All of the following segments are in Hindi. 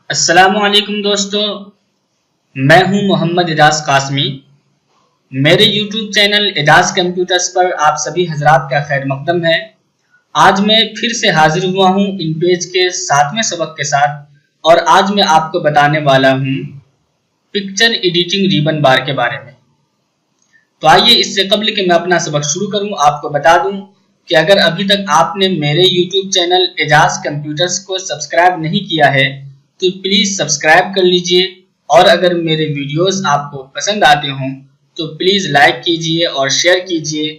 अस्सलामुअलैकुम दोस्तों, मैं हूं मोहम्मद एजाज कासमी। मेरे YouTube चैनल एजाज कंप्यूटर्स पर आप सभी हजरात का खैर मकदम है। आज मैं फिर से हाजिर हुआ हूं इन पेज के 7वें सबक के साथ और आज मैं आपको बताने वाला हूं पिक्चर एडिटिंग रिबन बार के बारे में। तो आइए इससे कबल कि मैं अपना सबक शुरू करूं आपको बता दूं कि अगर अभी तक आपने मेरे YouTube चैनल एजाज कंप्यूटर्स को सब्सक्राइब नहीं किया है तो प्लीज़ सब्सक्राइब कर लीजिए और अगर मेरे वीडियोस आपको पसंद आते हों तो प्लीज़ लाइक कीजिए और शेयर कीजिए।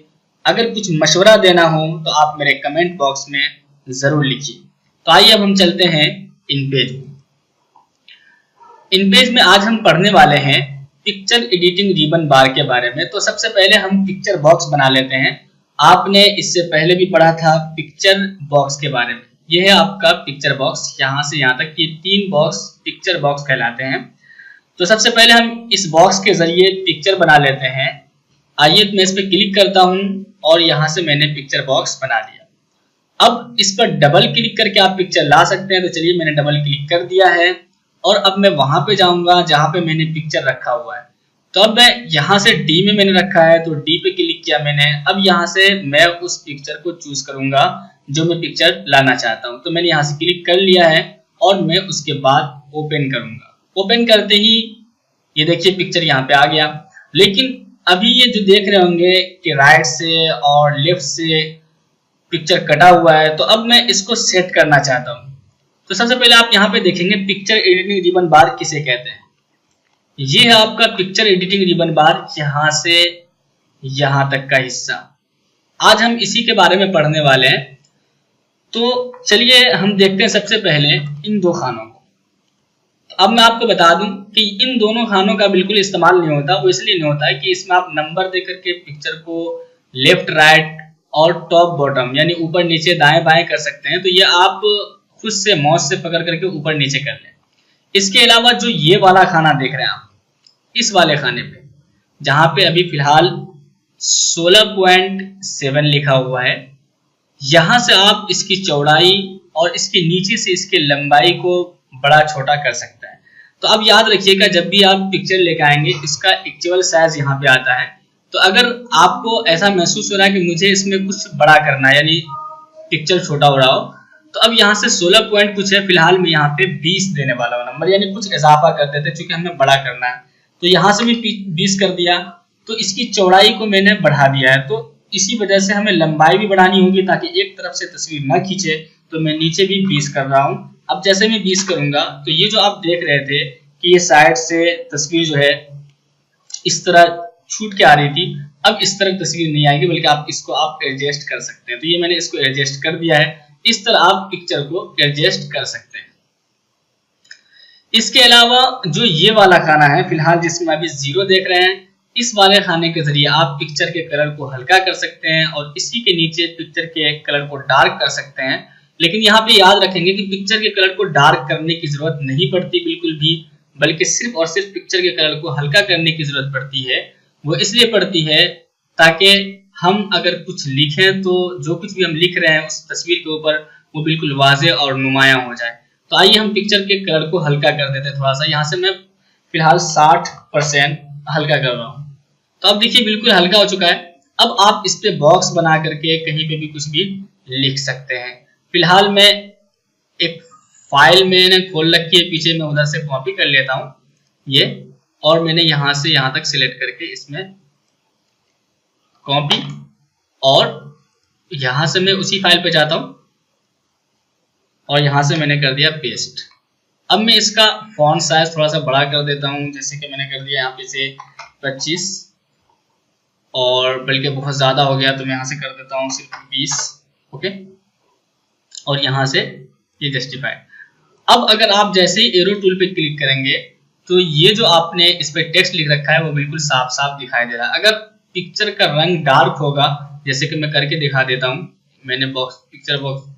अगर कुछ मशवरा देना हो तो आप मेरे कमेंट बॉक्स में ज़रूर लिखिए। तो आइए अब हम चलते हैं इन पेज में। इन पेज में आज हम पढ़ने वाले हैं पिक्चर एडिटिंग रिबन बार के बारे में। तो सबसे पहले हम पिक्चर बॉक्स बना लेते हैं। आपने इससे पहले भी पढ़ा था पिक्चर बॉक्स के बारे में। यह है आपका पिक्चर बॉक्स, यहाँ से यहाँ तक ये 3 बॉक्स पिक्चर बॉक्स कहलाते हैं। तो सबसे पहले हम इस बॉक्स के जरिए पिक्चर बना लेते हैं। आइए मैं इस पर क्लिक करता हूँ और यहाँ से मैंने पिक्चर बॉक्स बना लिया। अब इस पर डबल क्लिक करके आप पिक्चर ला सकते हैं। तो चलिए मैंने डबल क्लिक कर दिया है और अब मैं वहां पे जाऊंगा जहां पे मैंने पिक्चर रखा हुआ है। तो अब मैं यहाँ से डी में मैंने रखा है तो डी पे क्लिक किया मैंने। अब यहाँ से मैं उस पिक्चर को चूज करूंगा जो मैं पिक्चर लाना चाहता हूँ। तो मैंने यहाँ से क्लिक कर लिया है और मैं उसके बाद ओपन करूंगा। ओपन करते ही ये देखिए पिक्चर यहाँ पे आ गया। लेकिन अभी ये जो देख रहे होंगे कि राइट से और लेफ्ट से पिक्चर कटा हुआ है, तो अब मैं इसको सेट करना चाहता हूँ। तो सबसे पहले आप यहाँ पे देखेंगे पिक्चर एडिटिंग रिबन बार किसे कहते हैं। ये है आपका पिक्चर एडिटिंग रिबन बार, यहाँ से यहाँ तक का हिस्सा। आज हम इसी के बारे में पढ़ने वाले हैं। तो चलिए हम देखते हैं सबसे पहले इन 2 खानों को। तो अब मैं आपको बता दूं कि इन दोनों खानों का बिल्कुल इस्तेमाल नहीं होता। वो इसलिए नहीं होता है कि इसमें आप नंबर दे करके पिक्चर को लेफ्ट राइट और टॉप बॉटम यानी ऊपर नीचे दाएं बाएं कर सकते हैं। तो ये आप खुद से माउस से पकड़ करके ऊपर नीचे कर लें। इसके अलावा जो ये वाला खाना देख रहे हैं आप, इस वाले खाने पे जहां पे अभी फिलहाल 16.7 लिखा हुआ है, यहां से आप इसकी चौड़ाई और इसके नीचे से इसके लंबाई को बड़ा छोटा कर सकते हैं। तो अब याद रखिएगा जब भी आप पिक्चर लेकर आएंगे इसका एक्चुअल साइज यहाँ पे आता है। तो अगर आपको ऐसा महसूस हो रहा है कि मुझे इसमें कुछ बड़ा करना है यानी पिक्चर छोटा हो रहा हो, तो अब यहाँ से 16 पॉइंट कुछ है, फिलहाल मैं यहाँ पे 20 देने वाला हूँ नंबर, यानी कुछ इजाफा कर देते क्योंकि हमें बड़ा करना है। तो यहाँ से भी 20 कर दिया, तो इसकी चौड़ाई को मैंने बढ़ा दिया है। तो इसी वजह से हमें लंबाई भी बढ़ानी होगी ताकि एक तरफ से तस्वीर न खींचे। तो मैं नीचे भी 20 कर रहा हूँ। अब जैसे मैं 20 करूंगा तो ये जो आप देख रहे थे कि ये साइड से तस्वीर जो है इस तरह छूट के आ रही थी, अब इस तरह तस्वीर नहीं आएगी बल्कि आप इसको आप एडजस्ट कर सकते हैं। तो ये मैंने इसको एडजस्ट कर दिया है। इस तरह आप पिक्चर को एडजस्ट कर सकते हैं। इसके अलावा जो ये वाला खाना है फिलहाल जिसमें अभी 0 देख रहे हैं, इस वाले खाने के जरिए आप पिक्चर के कलर को हल्का कर सकते हैं और इसी के नीचे पिक्चर के कलर को डार्क कर सकते हैं। लेकिन यहाँ पे याद रखेंगे कि पिक्चर के कलर को डार्क करने की जरूरत नहीं पड़ती बिल्कुल भी, बल्कि सिर्फ और सिर्फ पिक्चर के कलर को हल्का करने की जरूरत पड़ती है। वो इसलिए पड़ती है ताकि हम अगर कुछ लिखें तो जो कुछ भी हम लिख रहे हैं उस तस्वीर के ऊपर वो बिल्कुल वाज़ेह और नुमायां हो जाए। तो आइए हम पिक्चर के कलर को हल्का कर देते हैं थोड़ा सा। यहाँ से मैं फिलहाल 60% हल्का कर रहा हूँ। तो अब देखिए बिल्कुल हल्का हो चुका है। अब आप इस पे बॉक्स बना करके कहीं पे भी कुछ भी लिख सकते हैं। फिलहाल मैं एक फाइल मैंने खोल रखी है, पीछे मैं उधर से कॉपी कर लेता हूँ ये, और मैंने यहाँ से यहाँ तक सिलेक्ट करके इसमें कॉपी और यहाँ से मैं उसी फाइल पे जाता हूँ और यहाँ से मैंने कर दिया पेस्ट। अब मैं इसका फॉन्ट साइज थोड़ा सा बड़ा कर देता हूँ, जैसे कि मैंने कर दिया यहाँ पे से 25 और बल्कि बहुत ज़्यादा हो गया तो मैं यहाँ से कर देता हूँ सिर्फ 20। ओके, और यहाँ से ये जस्टिफाई। अब अगर आप जैसे ही एरो टूल पे क्लिक करेंगे तो ये जो आपने इस पे टेक्स्ट लिख रखा है वो बिल्कुल साफ साफ दिखाई दे रहा है। अगर पिक्चर का रंग डार्क होगा, जैसे कि मैं करके दिखा देता हूँ, मैंने पिक्चर बॉक्स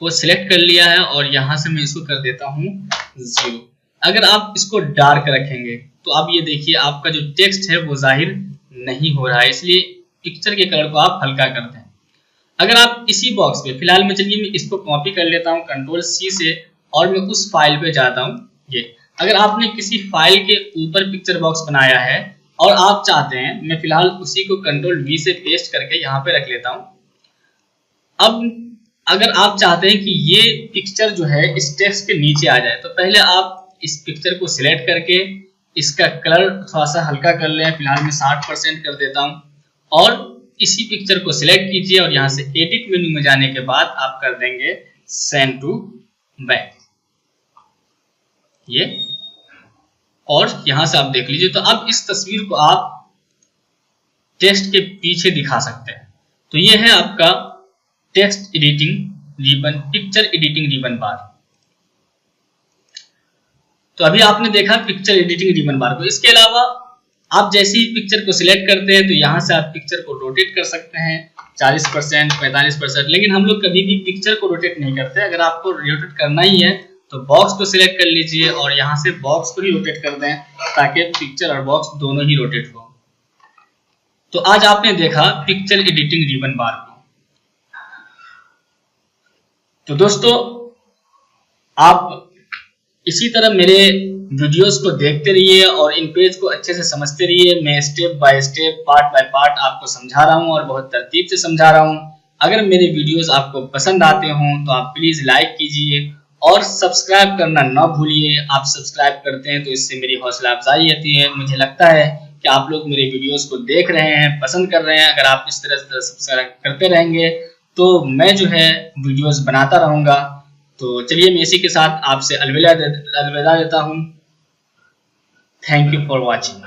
को सिलेक्ट कर लिया है और यहाँ से मैं इसको कर देता हूँ 0। अगर आप इसको डार्क रखेंगे तो अब ये देखिए आपका जो टेक्स्ट है वो जाहिर नहीं हो रहा है, इसलिए पिक्चर के कलर को आप हल्का कर दें। अगर आप इसी बॉक्स पे फिलहाल में चलिए मैं इसको कॉपी कर लेता हूँ कंट्रोल C से और मैं उस फाइल पे जाता हूँ अगर आपने किसी फाइल के ऊपर पिक्चर बॉक्स बनाया है और आप चाहते हैं, मैं फिलहाल उसी को कंट्रोल V से पेस्ट करके यहाँ पे रख लेता हूँ। अब अगर आप चाहते हैं कि ये पिक्चर जो है इस टेक्स्ट के नीचे आ जाए, तो पहले आप इस पिक्चर को सिलेक्ट करके इसका कलर थोड़ा सा हल्का कर लें। फिलहाल मैं 60% कर देता हूँ और इसी पिक्चर को सिलेक्ट कीजिए और यहाँ से एडिट मेनू में जाने के बाद आप कर देंगे सेंड टू बैक, ये, और यहाँ से आप देख लीजिए। तो अब इस तस्वीर को आप टेक्स्ट के पीछे दिखा सकते हैं। तो ये है आपका text editing ribbon, picture editing ribbon bar. तो अभी आपने देखा पिक्चर एडिटिंग रिबन बार को। इसके अलावा आप जैसे ही पिक्चर को सिलेक्ट करते हैं तो यहाँ से आप पिक्चर को रोटेट कर सकते हैं 40%, 45%, लेकिन हम लोग कभी भी पिक्चर को रोटेट नहीं करते। अगर आपको रोटेट करना ही है तो बॉक्स को सिलेक्ट कर लीजिए और यहाँ से बॉक्स को ही रोटेट कर दें ताकि पिक्चर और बॉक्स दोनों ही रोटेट हो। तो आज आपने देखा पिक्चर एडिटिंग रिबन बार को। तो दोस्तों, आप इसी तरह मेरे वीडियोस को देखते रहिए और इन पेज को अच्छे से समझते रहिए। मैं step by step, part by part आपको समझा रहा हूं और बहुत तरतीब से समझा रहा हूं। अगर मेरे वीडियोस आपको पसंद आते हों तो आप प्लीज लाइक कीजिए और सब्सक्राइब करना ना भूलिए। आप सब्सक्राइब करते हैं तो इससे मेरी हौसला अफजाई होती है। मुझे लगता है कि आप लोग मेरे वीडियोस को देख रहे हैं, पसंद कर रहे हैं। अगर आप इस तरह से सब्सक्राइब करते रहेंगे तो मैं जो है वीडियोस बनाता रहूंगा। तो चलिए, मैं इसी के साथ आपसे अलविदा देता हूं। Thank you for watching.